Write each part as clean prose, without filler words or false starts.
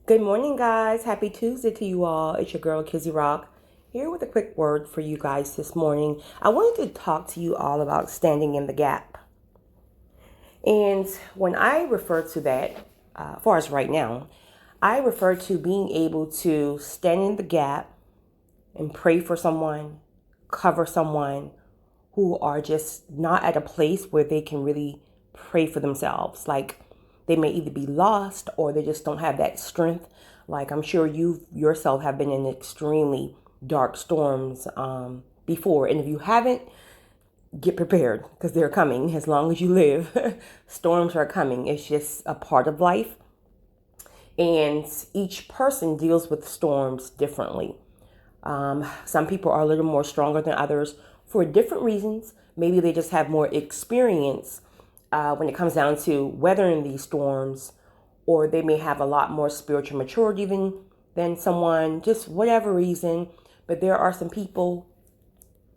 Good morning, guys. Happy Tuesday to you all. It's your girl, Kizzy Rock, here with a quick word for you guys this morning. I wanted to talk to you all about standing in the gap. And when I refer to that, as far as right now, I refer to being able to stand in the gap and pray for someone, cover someone who are just not at a place where they can really pray for themselves. Like they may either be lost or they just don't have that strength. Like I'm sure you yourself have been in extremely dark storms before. And if you haven't, get prepared because they're coming as long as you live. Storms are coming. It's just a part of life. And each person deals with storms differently. Some people are a little more stronger than others for different reasons. Maybe they just have more experience when it comes down to weathering these storms, or they may have a lot more spiritual maturity than someone, just whatever reason. But there are some people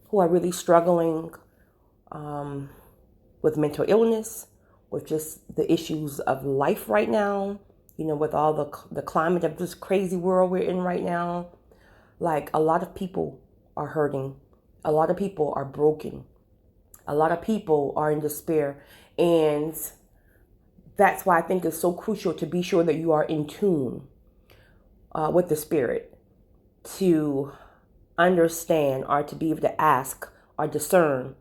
who are really struggling with mental illness, with just the issues of life right now, with all the climate of this crazy world we're in right now. Like a lot of people are hurting. A lot of people are broken. A lot of people are in despair. And that's why I think it's so crucial to be sure that you are in tune with the Spirit, to understand or to be able to ask or discern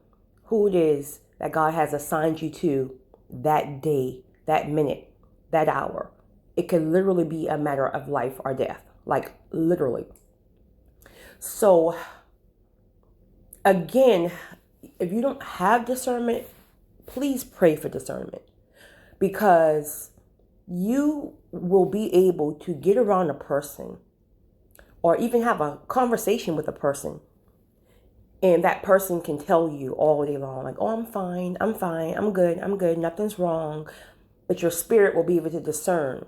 who it is that God has assigned you to that day, that minute, that hour. It could literally be a matter of life or death, like literally. So again, if you don't have discernment, please pray for discernment, because you will be able to get around a person or even have a conversation with a person, and that person can tell you all day long, like, oh, I'm fine, I'm good, nothing's wrong. But your spirit will be able to discern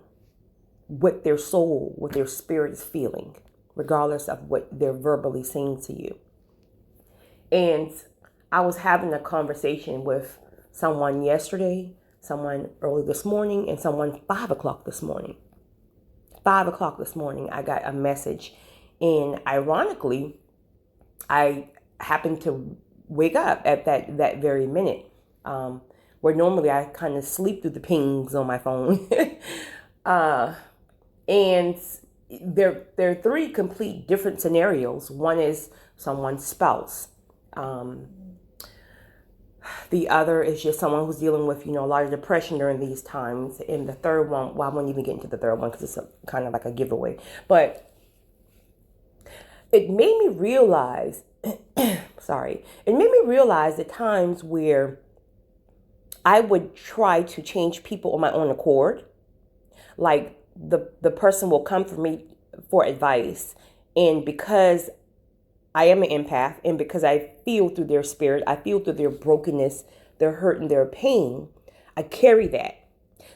what their soul, what their spirit is feeling, regardless of what they're verbally saying to you. And I was having a conversation with someone yesterday, someone early this morning, and someone 5 o'clock this morning. 5 o'clock this morning, I got a message. And ironically, I happened to wake up at that very minute, where normally I kind of sleep through the pings on my phone. And there are three complete different scenarios. One is someone's spouse. The other is just someone who's dealing with, a lot of depression during these times. And the third one, well, I won't even get into the third one because it's kind of like a giveaway. But it made me realize, the times where I would try to change people on my own accord. Like the person will come for me for advice, and because I am an empath, and because I feel through their spirit, I feel through their brokenness, their hurt, and their pain, I carry that.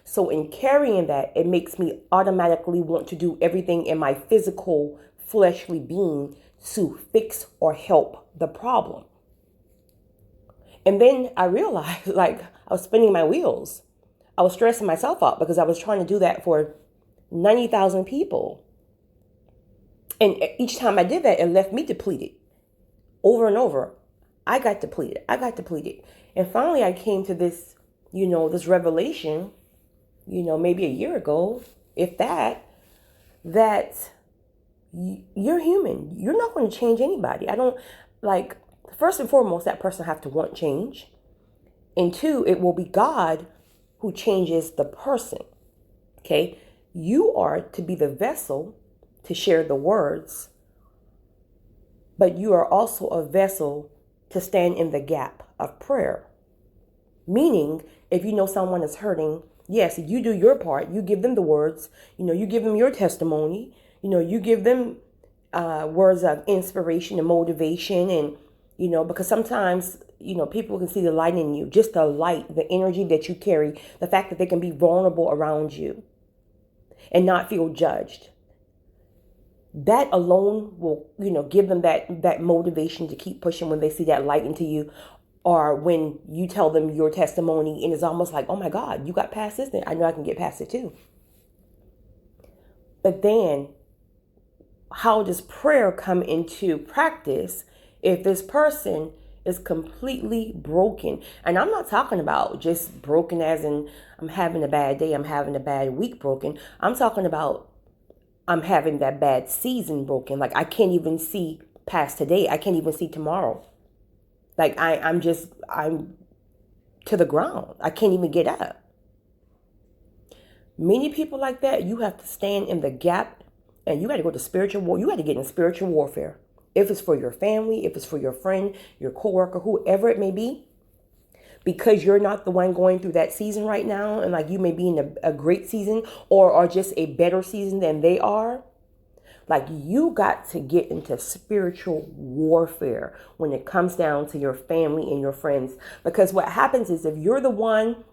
So in carrying that, it makes me automatically want to do everything in my physical, fleshly being to fix or help the problem. And then I realized, like, I was spinning my wheels. I was stressing myself out because I was trying to do that for 90,000 people. And each time I did that, it left me depleted. Over and over, I got depleted. And finally, I came to this, this revelation, maybe a year ago, if that you're human. You're not going to change anybody. First and foremost, that person have to want change. And two, it will be God who changes the person. Okay? You are to be the vessel to share the words, but you are also a vessel to stand in the gap of prayer. Meaning, if you know someone is hurting, yes, you do your part. You give them the words, you give them your testimony, you give them words of inspiration and motivation. And, because sometimes, people can see the light in you, just the light, the energy that you carry, the fact that they can be vulnerable around you and not feel judged. That alone will, give them that motivation to keep pushing when they see that light into you, or when you tell them your testimony and it's almost like, oh my God, you got past this thing. I know I can get past it too. But then how does prayer come into practice if this person is completely broken? And I'm not talking about just broken as in I'm having a bad day, I'm having a bad week broken. I'm talking about I'm having that bad season broken. Like I can't even see past today. I can't even see tomorrow. Like I'm to the ground. I can't even get up. Many people like that, you have to stand in the gap, and you got to go to spiritual war. You got to get in spiritual warfare. If it's for your family, if it's for your friend, your coworker, whoever it may be, because you're not the one going through that season right now, and like you may be in a great season or just a better season than they are. Like you got to get into spiritual warfare when it comes down to your family and your friends. Because what happens is if you're the one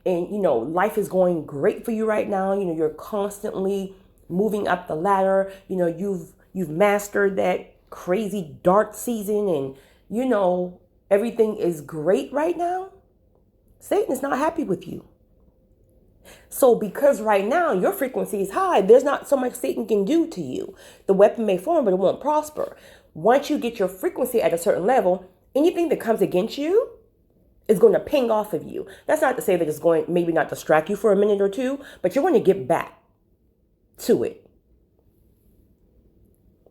and, life is going great for you right now, you're constantly moving up the ladder, you've mastered that crazy dark season and, everything is great right now, Satan is not happy with you. So because right now your frequency is high, there's not so much Satan can do to you. The weapon may form, but it won't prosper. Once you get your frequency at a certain level, anything that comes against you is going to ping off of you. That's not to say that it's going maybe not distract you for a minute or two, but you're going to get back to it.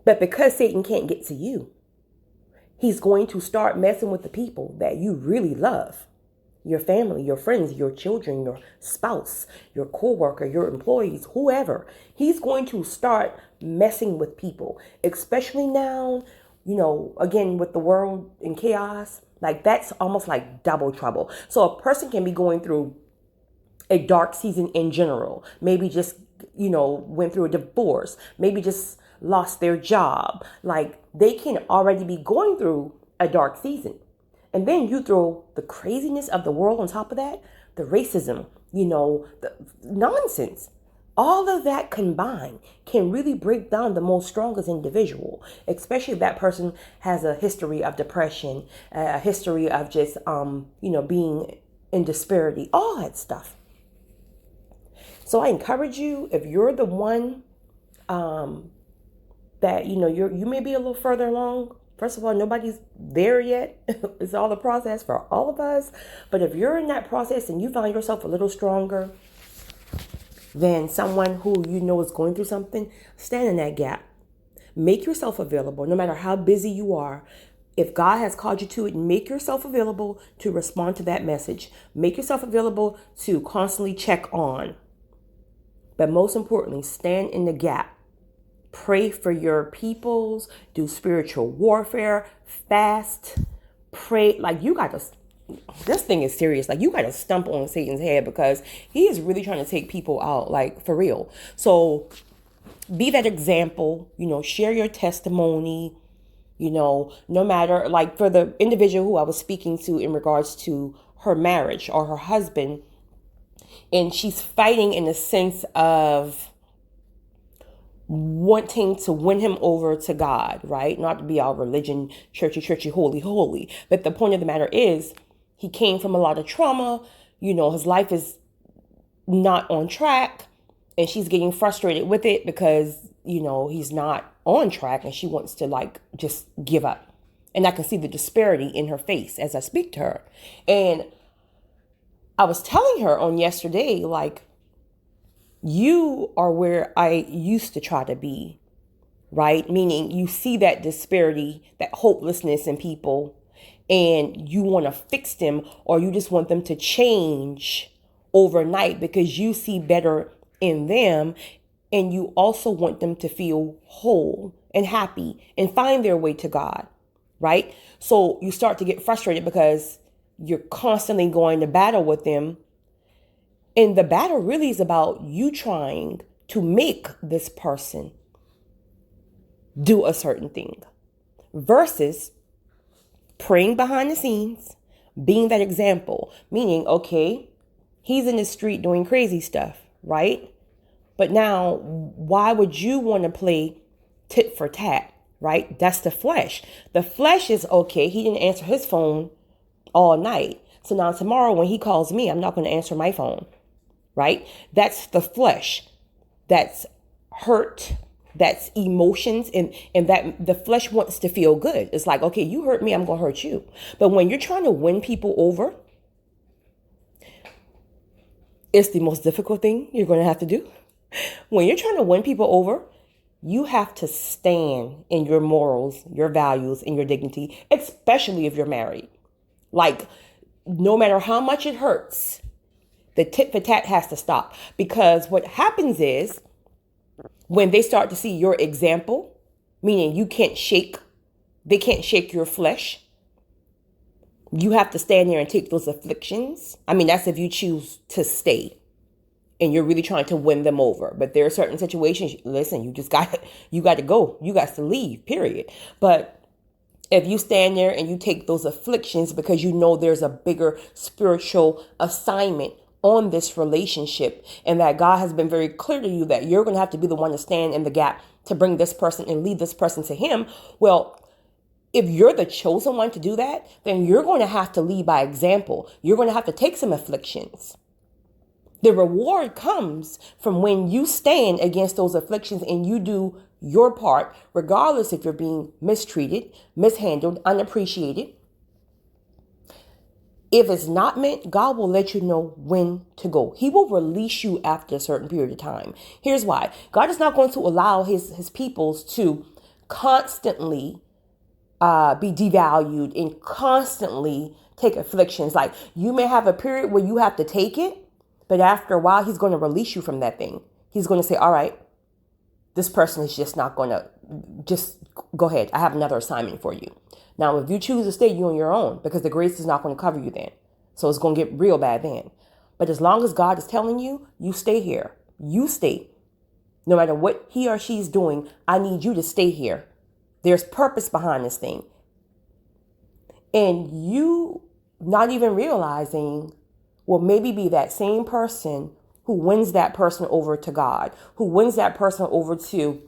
But because Satan can't get to you, he's going to start messing with the people that you really love. Your family, your friends, your children, your spouse, your coworker, your employees, whoever. He's going to start messing with people, especially now, again, with the world in chaos. Like that's almost like double trouble. So a person can be going through a dark season in general. Maybe just, went through a divorce. Maybe just lost their job. Like they can already be going through a dark season. And then you throw the craziness of the world on top of that, the racism, the nonsense. All of that combined can really break down the most strongest individual, especially if that person has a history of depression, a history of just, being in disparity, all that stuff. So I encourage you, if you're the one that, you may be a little further along. First of all, nobody's there yet. It's all a process for all of us. But if you're in that process and you find yourself a little stronger than someone who is going through something, stand in that gap. Make yourself available, no matter how busy you are. If God has called you to it, make yourself available to respond to that message. Make yourself available to constantly check on. But most importantly, stand in the gap. Pray for your peoples, do spiritual warfare, fast, pray. Like this thing is serious. Like you got to stump on Satan's head because he is really trying to take people out, like for real. So be that example, share your testimony, no matter like for the individual who I was speaking to in regards to her marriage or her husband. And she's fighting in the sense of wanting to win him over to God, right? Not to be all religion, churchy, holy. But the point of the matter is he came from a lot of trauma. His life is not on track and she's getting frustrated with it because, he's not on track and she wants to just give up. And I can see the disparity in her face as I speak to her. And I was telling her on yesterday, you are where I used to try to be, right? Meaning you see that disparity, that hopelessness in people, and you want to fix them or you just want them to change overnight because you see better in them. And you also want them to feel whole and happy and find their way to God, right? So you start to get frustrated because you're constantly going to battle with them. And the battle really is about you trying to make this person do a certain thing versus praying behind the scenes, being that example, meaning, okay, he's in the street doing crazy stuff, right? But now, why would you want to play tit for tat, right? That's the flesh. The flesh is, okay, he didn't answer his phone all night. So now tomorrow when he calls me, I'm not going to answer my phone. Right? That's the flesh. That's hurt, that's emotions, and that the flesh wants to feel good. It's like, okay, you hurt me, I'm gonna hurt you. But when you're trying to win people over, it's the most difficult thing you're gonna have to do. When you're trying to win people over, you have to stand in your morals, your values, and your dignity, especially if you're married. Like, no matter how much it hurts, the tit for tat has to stop. Because what happens is, when they start to see your example, meaning they can't shake your flesh. You have to stand there and take those afflictions. I mean, that's if you choose to stay and you're really trying to win them over. But there are certain situations, listen, you got to go. You got to leave, period. But if you stand there and you take those afflictions because you know there's a bigger spiritual assignment on this relationship, and that God has been very clear to you that you're going to have to be the one to stand in the gap to bring this person and lead this person to him. Well, if you're the chosen one to do that, then you're going to have to lead by example. You're going to have to take some afflictions. The reward comes from when you stand against those afflictions and you do your part, regardless if you're being mistreated, mishandled, unappreciated. If it's not meant, God will let you know when to go. He will release you after a certain period of time. Here's why. God is not going to allow his peoples to constantly be devalued and constantly take afflictions. Like, you may have a period where you have to take it, but after a while, he's going to release you from that thing. He's going to say, all right, this person is just not going to, just go ahead. I have another assignment for you. Now, if you choose to stay, you're on your own, because the grace is not going to cover you then. So it's going to get real bad then. But as long as God is telling you, you stay here. You stay. No matter what he or she's doing, I need you to stay here. There's purpose behind this thing. And you not even realizing will maybe be that same person who wins that person over to God, who wins that person over to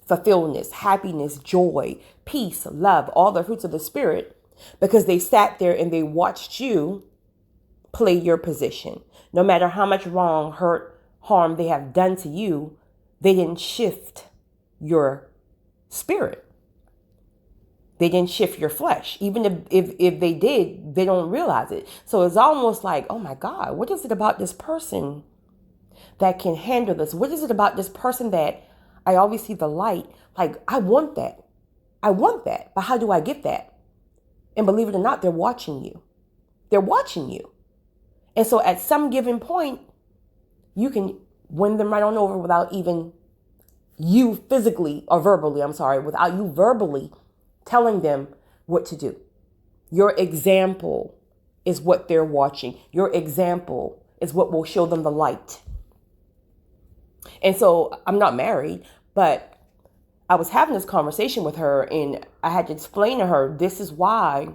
fulfillment, happiness, joy, peace, love, all the fruits of the Spirit, because they sat there and they watched you play your position. No matter how much wrong, hurt, harm they have done to you, they didn't shift your spirit. They didn't shift your flesh. Even if they did, they don't realize it. So it's almost like, oh my God, what is it about this person that can handle this? What is it about this person that I always see the light? Like, I want that. I want that. But how do I get that? And believe it or not, they're watching you. They're watching you. And so at some given point, you can win them right on over without even you physically or verbally, without you verbally telling them what to do. Your example is what they're watching. Your example is what will show them the light. And so I'm not married, but I was having this conversation with her and I had to explain to her, this is why,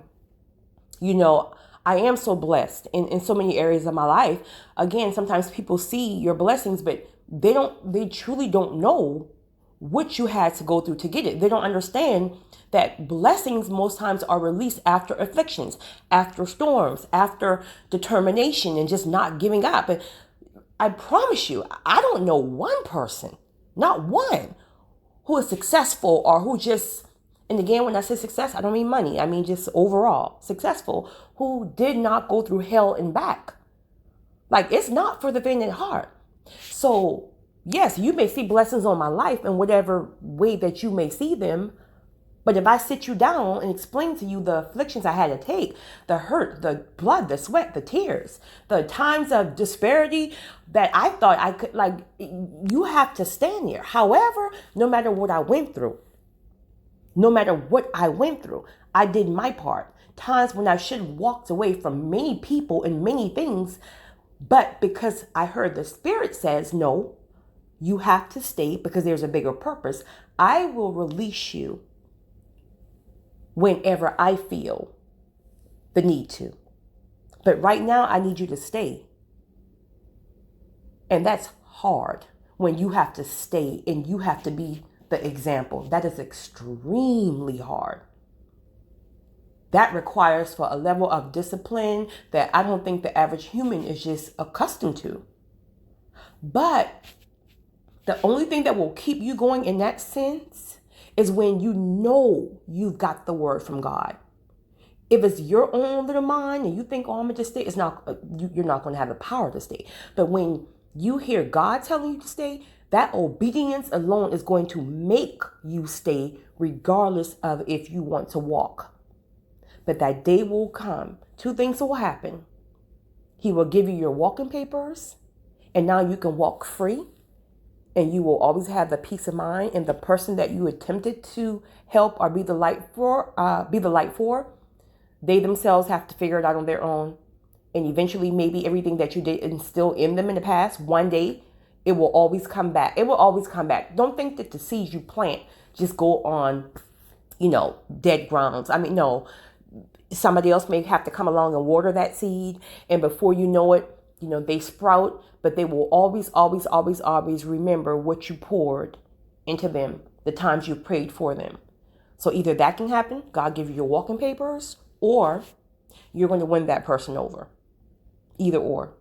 I am so blessed in so many areas of my life. Again, sometimes people see your blessings, but they truly don't know what you had to go through to get it. They don't understand that blessings most times are released after afflictions, after storms, after determination and just not giving up. And I promise you, I don't know one person, not one, who is successful or who just, and again, when I say success, I don't mean money. I mean just overall successful, who did not go through hell and back. Like, it's not for the faint of heart. So yes, you may see blessings on my life in whatever way that you may see them. But if I sit you down and explain to you the afflictions I had to take, the hurt, the blood, the sweat, the tears, the times of disparity that I thought I could, you have to stand there. However, no matter what I went through, I did my part. Times when I should have walked away from many people and many things, but because I heard the Spirit says, no, you have to stay because there's a bigger purpose, I will release you whenever I feel the need to. But right now, I need you to stay. And that's hard when you have to stay and you have to be the example. That is extremely hard. That requires for a level of discipline that I don't think the average human is just accustomed to. But The only thing that will keep you going in that sense is when you know you've got the word from God. If it's your own little mind and you think, oh, I'm going to just stay, it's not, you're not going to have the power to stay. But when you hear God telling you to stay, that obedience alone is going to make you stay regardless of if you want to walk. But that day will come. Two things will happen. He will give you your walking papers, and now you can walk free, and you will always have the peace of mind, and the person that you attempted to help or be the light for, they themselves have to figure it out on their own. And eventually, maybe everything that you did instill in them in the past, one day, it will always come back. It will always come back. Don't think that the seeds you plant just go on, dead grounds. I mean, no. Somebody else may have to come along and water that seed. And before you know it, they sprout. But they will always, always, always, always remember what you poured into them, the times you prayed for them. So either that can happen, God give you your walking papers, or you're going to win that person over. Either or.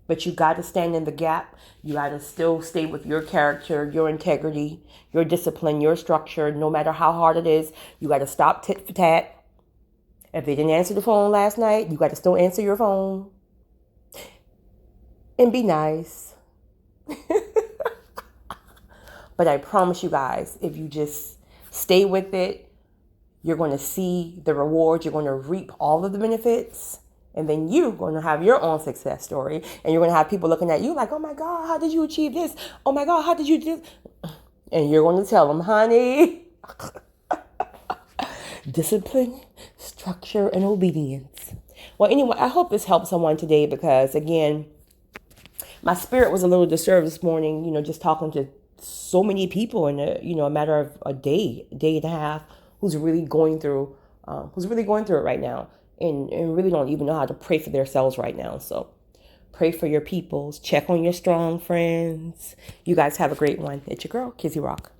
But you got to stand in the gap. You got to still stay with your character, your integrity, your discipline, your structure. No matter how hard it is, you got to stop tit for tat. If they didn't answer the phone last night, you got to still answer your phone. And be nice. But I promise you guys, if you just stay with it, you're going to see the rewards. You're going to reap all of the benefits. And then you're going to have your own success story. And you're going to have people looking at you like, oh my God, how did you achieve this? Oh my God, how did you do this? And you're going to tell them, honey, discipline, structure, and obedience. Well, anyway, I hope this helps someone today because, again, my spirit was a little disturbed this morning, just talking to so many people in a matter of a day and a half who's really going through it right now and really don't even know how to pray for themselves right now. So pray for your peoples. Check on your strong friends. You guys have a great one. It's your girl, Kizzy Rock.